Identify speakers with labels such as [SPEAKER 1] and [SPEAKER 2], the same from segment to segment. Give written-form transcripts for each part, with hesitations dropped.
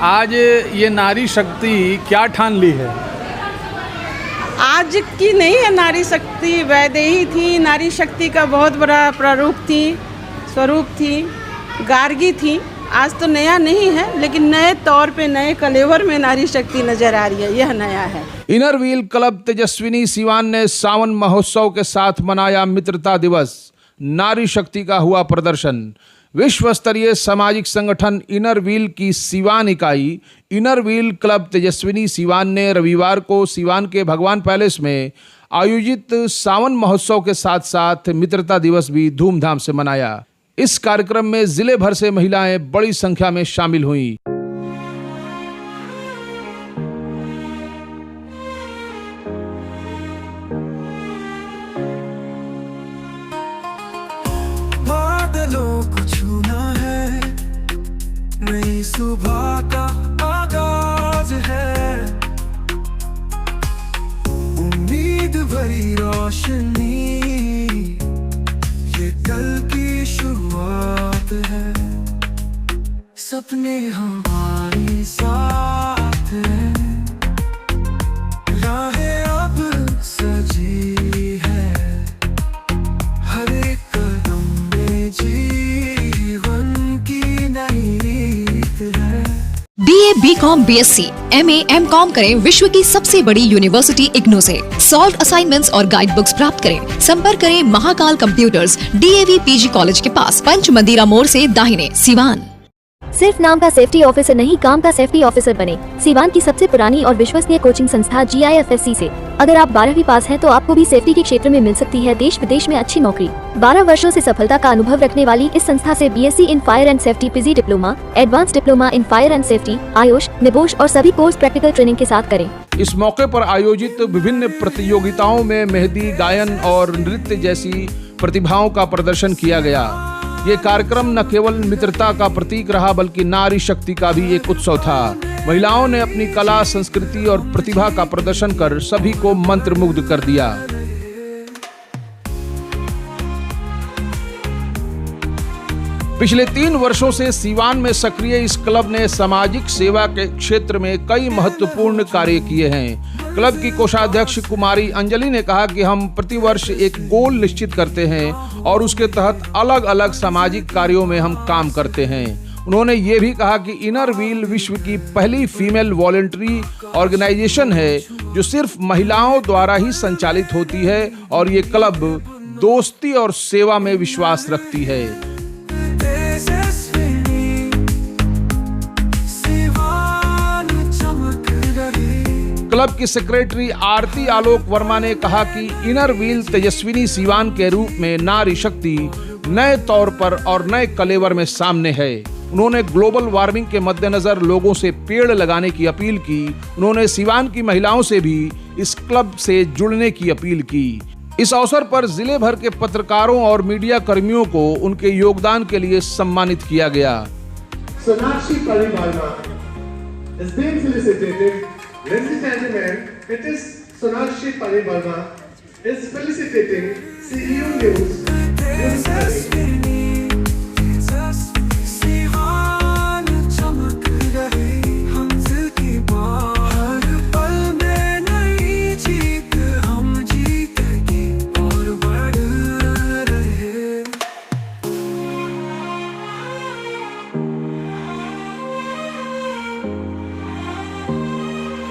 [SPEAKER 1] आज ये नारी शक्ति क्या ठान ली है?
[SPEAKER 2] आज की नहीं है नारी शक्ति, वैदेही थी, नारी शक्ति का बहुत बड़ा स्वरूप थी, गार्गी थी। आज तो नया नहीं है, लेकिन नए तौर पे, नए कलेवर में नारी शक्ति नजर आ रही है, यह नया है।
[SPEAKER 3] Inner wheel club Tejaswini Siwan ने सावन महोत्सव के साथ मनाया मित्रता दिवस। नारी शक्ति का हुआ प्रदर्शन। विश्व स्तरीय सामाजिक संगठन इनर व्हील की सीवान इकाई inner wheel club Tejaswini Siwan ने रविवार को सीवान के भगवान पैलेस में आयोजित सावन महोत्सव के साथ साथ मित्रता दिवस भी धूमधाम से मनाया। इस कार्यक्रम में जिले भर से महिलाएं बड़ी संख्या में शामिल हुईं।
[SPEAKER 4] बादलों को छूना है, नई सुबह का आगाज है, उम्मीद भरी रोशनी, ये कल की शुरुआत है, सपने हमारे साथ हैं, राहें अब सजी है, हर एक कदम में जीवन की नई रीत है।
[SPEAKER 5] BA, BCom, BSc, MA, MCom करें विश्व की सबसे बड़ी यूनिवर्सिटी इग्नू से। सॉल्व असाइनमेंट्स और गाइड बुक्स प्राप्त करें। संपर्क करें Mahakal computers, DAV PG college के पास, पंच मंदिरा मोड़ से दाहिने, सीवान।
[SPEAKER 6] सिर्फ नाम का सेफ्टी ऑफिसर नहीं, काम का सेफ्टी ऑफिसर बने। सीवान की सबसे पुरानी और विश्वसनीय कोचिंग संस्था GIFSC से अगर आप 12वीं पास हैं तो आपको भी सेफ्टी के क्षेत्र में मिल सकती है देश विदेश में अच्छी नौकरी। 12 वर्षों से सफलता का अनुभव रखने वाली इस संस्था से BSc in fire and safety, PG diploma, advance diploma in fire and safety, Ayush, NEBOSH और सभी कोर्स प्रैक्टिकल ट्रेनिंग के साथ करें।
[SPEAKER 3] इस मौके पर आयोजित विभिन्न प्रतियोगिताओं में मेहंदी, गायन और नृत्य जैसी प्रतिभाओं का प्रदर्शन किया गया। ये कार्यक्रम न केवल मित्रता का प्रतीक रहा बल्कि नारी शक्ति का भी एक उत्सव था। महिलाओं ने अपनी कला, संस्कृति और प्रतिभा का प्रदर्शन कर सभी को मंत्रमुग्ध कर दिया। पिछले 3 वर्षों से सीवान में सक्रिय इस क्लब ने सामाजिक सेवा के क्षेत्र में कई महत्वपूर्ण कार्य किए हैं। क्लब की कोषाध्यक्ष कुमारी अंजलि ने कहा कि हम प्रतिवर्ष एक गोल निश्चित करते हैं और उसके तहत अलग अलग सामाजिक कार्यों में हम काम करते हैं। उन्होंने ये भी कहा कि इनर व्हील विश्व की पहली फीमेल वॉलंटरी ऑर्गेनाइजेशन है जो सिर्फ महिलाओं द्वारा ही संचालित होती है और ये क्लब दोस्ती और सेवा में विश्वास रखती है। क्लब की सेक्रेटरी आरती आलोक वर्मा ने कहा कि इनर व्हील तेजस्विनी सीवान के रूप में नारी शक्ति नए तौर पर और नए कलेवर में सामने है। उन्होंने ग्लोबल वार्मिंग के मद्देनजर लोगों से पेड़ लगाने की अपील की। उन्होंने सीवान की महिलाओं से भी इस क्लब से जुड़ने की अपील की। इस अवसर पर जिले भर के पत्रकारों और मीडिया कर्मियों को उनके योगदान के लिए सम्मानित किया गया।
[SPEAKER 7] सोनाक्षी परिभालमा is being felicitated. Ladies and gentlemen, it is Sonakshi Paribalma is felicitating CEU News.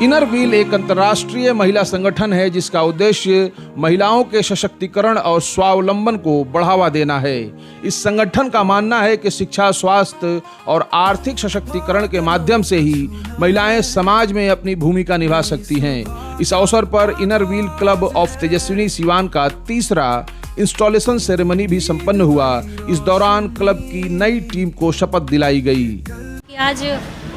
[SPEAKER 3] Inner wheel एक अंतर्राष्ट्रीय महिला संगठन है जिसका उद्देश्य महिलाओं के सशक्तिकरण और स्वावलंबन को बढ़ावा देना है। इस संगठन का मानना है कि शिक्षा, स्वास्थ्य और आर्थिक सशक्तिकरण के माध्यम से ही महिलाएं समाज में अपनी भूमिका निभा सकती हैं। इस अवसर पर inner wheel club of Tejaswini Siwan का 3रा इंस्टॉलेशन सेरेमनी भी संपन्न हुआ। इस दौरान क्लब की नई टीम को शपथ दिलाई गई।
[SPEAKER 8] आज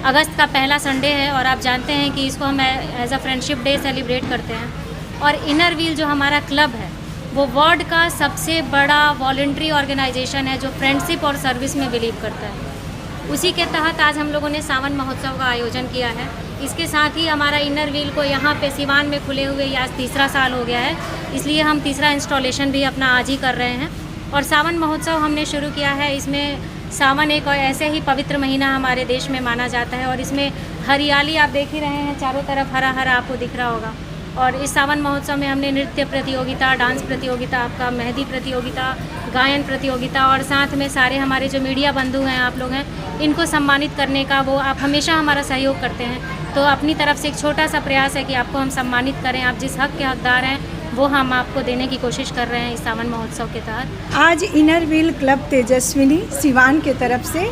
[SPEAKER 8] अगस्त का पहला संडे है और आप जानते हैं कि इसको हम as a friendship day celebrate करते हैं। और इनर व्हील जो हमारा क्लब है वो वर्ल्ड का सबसे बड़ा वॉलंटरी ऑर्गेनाइजेशन है जो फ्रेंडशिप और सर्विस में बिलीव करता है। उसी के तहत आज हम लोगों ने सावन महोत्सव का आयोजन किया है। इसके साथ ही हमारा इनर व्हील को यहाँ पे सीवान में खुले हुए आज 3रा साल हो गया है, इसलिए हम 3रा इंस्टॉलेशन भी अपना आज ही कर रहे हैं। और सावन महोत्सव हमने शुरू किया है, इसमें सावन एक और ऐसे ही पवित्र महीना हमारे देश में माना जाता है और इसमें हरियाली आप देख ही रहे हैं, चारों तरफ हरा हरा आपको दिख रहा होगा। और इस सावन महोत्सव में हमने नृत्य प्रतियोगिता, डांस प्रतियोगिता, आपका मेहंदी प्रतियोगिता, गायन प्रतियोगिता और साथ में सारे हमारे जो मीडिया बंधु हैं, आप लोग हैं, इनको सम्मानित करने का, वो आप हमेशा हमारा सहयोग करते हैं, तो अपनी तरफ से एक छोटा सा प्रयास है कि आपको हम सम्मानित करें। आप जिस हक के हकदार हैं वो हम आपको देने की कोशिश कर रहे हैं इस सावन महोत्सव के तहत।
[SPEAKER 9] आज inner wheel club Tejaswini Siwan के तरफ से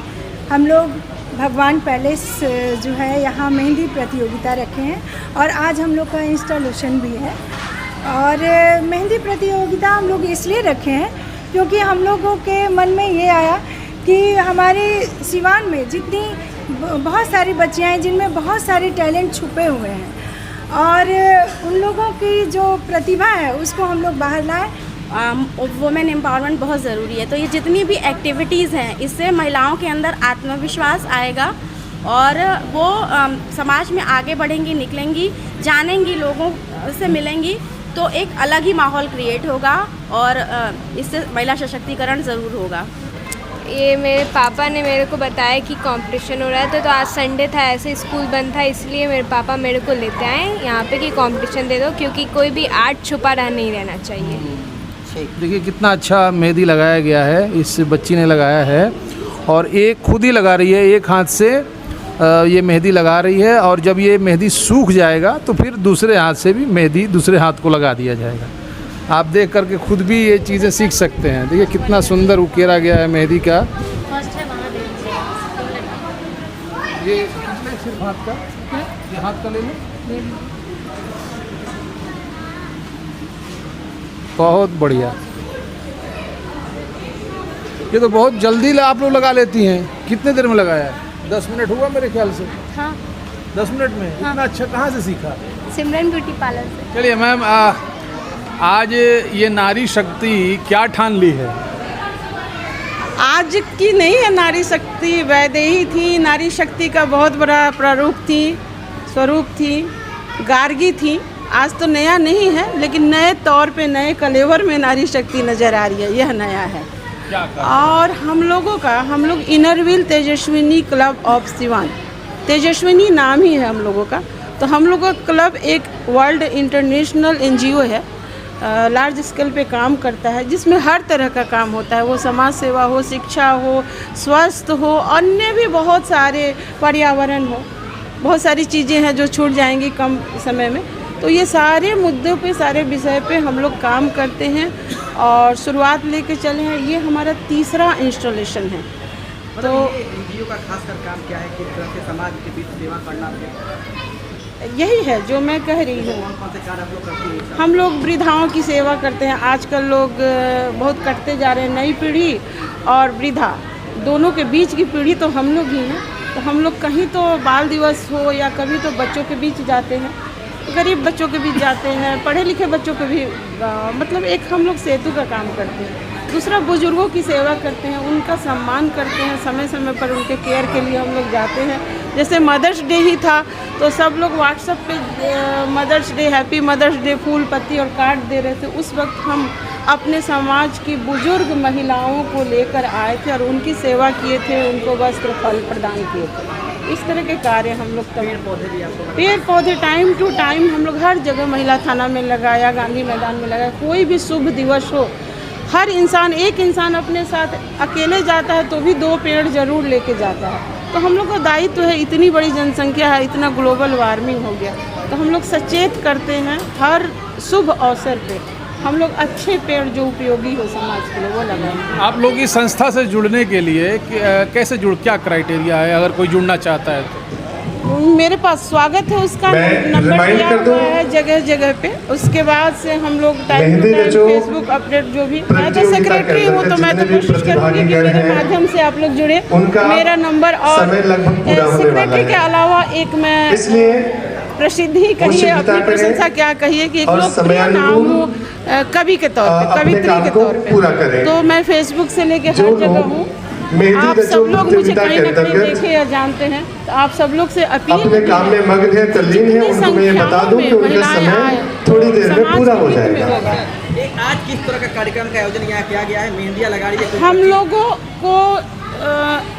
[SPEAKER 9] हम लोग भगवान पैलेस जो है यहाँ मेहंदी प्रतियोगिता रखे हैं और आज हम लोग का इंस्टॉलेशन भी है। और मेहंदी प्रतियोगिता हम लोग इसलिए रखे हैं क्योंकि हम लोगों के मन में ये आया कि हमारे सिवान में जितनी बहुत सारी बच्चियाँ हैं जिनमें बहुत सारे टैलेंट छुपे हुए हैं और उन लोगों की जो प्रतिभा है उसको हम लोग बाहर लाएं।
[SPEAKER 2] वुमेन एम्पावरमेंट बहुत ज़रूरी है, तो ये जितनी भी एक्टिविटीज़ हैं इससे महिलाओं के अंदर आत्मविश्वास आएगा और वो समाज में आगे बढ़ेंगी, निकलेंगी, जानेंगी, लोगों से मिलेंगी, तो एक अलग ही माहौल क्रिएट होगा और इससे महिला सशक्तिकरण ज़रूर होगा।
[SPEAKER 10] ये मेरे पापा ने मेरे को बताया कि कंपटीशन हो रहा है, तो आज संडे था, ऐसे स्कूल बंद था, इसलिए मेरे पापा मेरे को लेते आए यहाँ पे कि कंपटीशन दे दो, क्योंकि कोई भी आर्ट छुपा नहीं रहना चाहिए।
[SPEAKER 3] देखिए कितना अच्छा मेहंदी लगाया गया है, इस बच्ची ने लगाया है और एक खुद ही लगा रही है, एक हाथ से ये मेहंदी लगा रही है और जब ये मेहंदी सूख जाएगा तो फिर दूसरे हाथ से भी मेहंदी दूसरे हाथ को लगा दिया जाएगा। आप देख करके खुद भी ये चीज़ें सीख सकते हैं। देखिए कितना सुंदर उकेरा गया है मेहंदी का। ये सिर्फ हाथ का, ये हाथ का ले लो। बहुत बढ़िया, ये तो बहुत जल्दी आप लोग लगा लेती हैं। कितने देर में लगाया है? 10 मिनट हुआ मेरे ख्याल से।
[SPEAKER 10] हाँ
[SPEAKER 3] 10 मिनट में हाँ। इतना अच्छा कहाँ से सीखा?
[SPEAKER 10] सिमरन ब्यूटी पार्लर से।
[SPEAKER 1] चलिए मैम, आज ये नारी शक्ति क्या ठान ली है?
[SPEAKER 2] आज की नहीं है नारी शक्ति, वैदेही थी, नारी शक्ति का बहुत बड़ा प्रारूप थी, स्वरूप थी, गार्गी थी। आज तो नया नहीं है, लेकिन नए तौर पे, नए कलेवर में नारी शक्ति नज़र आ रही है, यह नया है। और हम लोग inner wheel Tejaswini club of Siwan, Tejaswini नाम ही है हम लोगों का। तो हम लोगों का क्लब एक वर्ल्ड इंटरनेशनल NGO है, लार्ज स्केल पे काम करता है, जिसमें हर तरह का काम होता है, वो समाज सेवा हो, शिक्षा हो, स्वास्थ्य हो, अन्य भी बहुत सारे, पर्यावरण हो, बहुत सारी चीज़ें हैं जो छूट जाएंगी कम समय में। तो ये सारे मुद्दों पे, सारे विषय पे हम लोग काम करते हैं और शुरुआत लेके चले हैं। ये हमारा तीसरा इंस्टॉलेशन है। तो
[SPEAKER 11] NGO का खासकर काम क्या है, किस तरह से समाज के बीच सेवा करना है?
[SPEAKER 2] यही है जो मैं कह रही हूँ।
[SPEAKER 11] कौन से कार्य आप लोग करती हैं?
[SPEAKER 2] हम लोग वृद्धाओं की सेवा करते हैं। आजकल लोग बहुत कटते जा रहे हैं, नई पीढ़ी और वृद्धा दोनों के बीच की पीढ़ी तो हम लोग ही हैं। तो हम लोग कहीं तो बाल दिवस हो या कभी तो बच्चों के बीच जाते हैं, गरीब बच्चों के बीच जाते हैं, पढ़े लिखे बच्चों के भी, मतलब एक हम लोग सेतु का काम करते हैं। दूसरा, बुजुर्गों की सेवा करते हैं, उनका सम्मान करते हैं, समय समय पर उनके केयर के लिए हम लोग जाते हैं। जैसे मदर्स डे ही था तो सब लोग व्हाट्सएप पे mother's day, happy mother's day, फूल पत्ती और कार्ड दे रहे थे। उस वक्त हम अपने समाज की बुजुर्ग महिलाओं को लेकर आए थे और उनकी सेवा किए थे, उनको वस्त्र फल प्रदान किए थे। इस तरह के कार्य हम लोग पेड़ पौधे टाइम टू टाइम हम लोग हर जगह, महिला थाना में लगाया, गांधी मैदान में लगाया। कोई भी शुभ दिवस हो, हर इंसान, एक इंसान अपने साथ अकेले जाता है तो भी 2 पेड़ जरूर लेके जाता है। तो हम लोग का दायित्व है, इतनी बड़ी जनसंख्या है, इतना ग्लोबल वार्मिंग हो गया, तो हम लोग सचेत करते हैं हर शुभ अवसर पे हम लोग अच्छे पेड़ जो उपयोगी हो समाज के लिए वो लगाएं।
[SPEAKER 1] आप लोग इस संस्था से जुड़ने के लिए कैसे क्या क्राइटेरिया है, अगर कोई जुड़ना चाहता है तो?
[SPEAKER 2] मेरे पास स्वागत है, उसका नंबर दिया हुआ है जगह जगह पे। उसके बाद से हम लोग time to time Facebook update जो भी, मैं तो सेक्रेटरी हूँ तो मैं तो कोशिश करूँगी कि मेरे माध्यम से आप लोग जुड़े। मेरा नंबर, और सेक्रेटरी के अलावा एक मैं प्रसिद्धि कहिए, अपनी प्रशंसा क्या कहिए कि एक लोकप्रिय नाम हो कवि के तौर पे, कवित्री के तौर पे। तो मैं फेसबुक से लेके हर जगह हूँ। आप सब लोग मुझे कहीं ना कहीं देखे या जानते हैं, तो आप सब लोग से अपील
[SPEAKER 7] अपने काम में मग्न है, तल्लीन है, उनको मैं ये बता दूं कि उनका समय थोड़ी देर में पूरा हो जाएगा।
[SPEAKER 11] आज किस तरह का कार्यक्रम का आयोजन यहाँ किया गया है? मेहंदियाँ लगा रही है,
[SPEAKER 2] हम लोगों को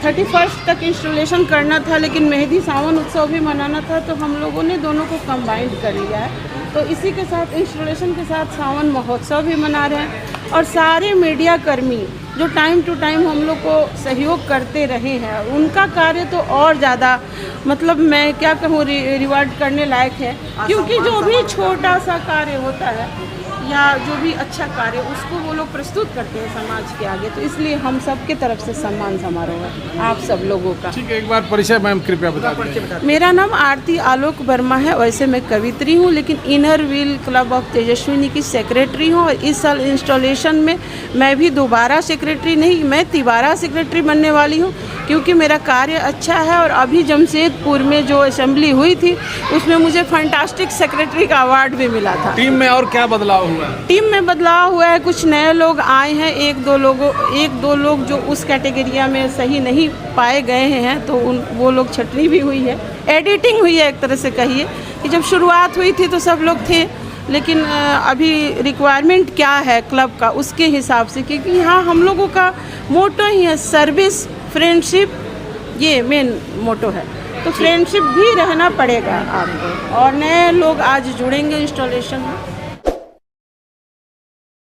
[SPEAKER 2] 31 तक इंस्टॉलेशन करना था, लेकिन मेहंदी सावन उत्सव भी मनाना था, तो हम लोगों ने दोनों को कंबाइंड कर लिया है। तो इसी के साथ इंस्टॉलेशन के साथ सावन महोत्सव भी मना रहे हैं। और सारे मीडिया कर्मी जो टाइम टू टाइम हम लोग को सहयोग करते रहे हैं, उनका कार्य तो और ज़्यादा मतलब मैं क्या कहूँ रिवार्ड करने लायक है, क्योंकि जो भी छोटा सा कार्य होता है या जो भी अच्छा कार्य उसको वो लोग प्रस्तुत करते हैं समाज के आगे, तो इसलिए हम सब के तरफ से सम्मान समारोह है आप सब लोगों का।
[SPEAKER 1] ठीक है, एक बार परिचय मैम कृपया बता दीजिए।
[SPEAKER 2] मेरा नाम आरती आलोक वर्मा है। वैसे मैं कवित्री हूँ, लेकिन inner wheel club of Tejaswini की सेक्रेटरी हूँ। और इस साल इंस्टॉलेशन में मैं भी दोबारा सेक्रेटरी नहीं, मैं तिबारा सेक्रेटरी बनने वाली हूँ, क्योंकि मेरा कार्य अच्छा है। और अभी जमशेदपुर में जो असेंबली हुई थी उसमें मुझे फंटास्टिक सेक्रेटरी का अवार्ड भी मिला था।
[SPEAKER 1] टीम में और क्या बदलाव हुआ?
[SPEAKER 2] टीम में बदलाव हुआ है, कुछ नए लोग आए हैं, एक दो लोग जो उस कैटेगरिया में सही नहीं पाए गए हैं, तो वो लोग छटनी भी हुई है, एडिटिंग हुई है। एक तरह से कहिए कि जब शुरुआत हुई थी तो सब लोग थे, लेकिन अभी रिक्वायरमेंट क्या है क्लब का उसके हिसाब से, क्योंकि यहाँ हम लोगों का मोटो ही है सर्विस फ्रेंडशिप, ये मेन मोटो है। तो फ्रेंडशिप भी रहना पड़ेगा आपको, और नए लोग आज जुड़ेंगे इंस्टॉलेशन में।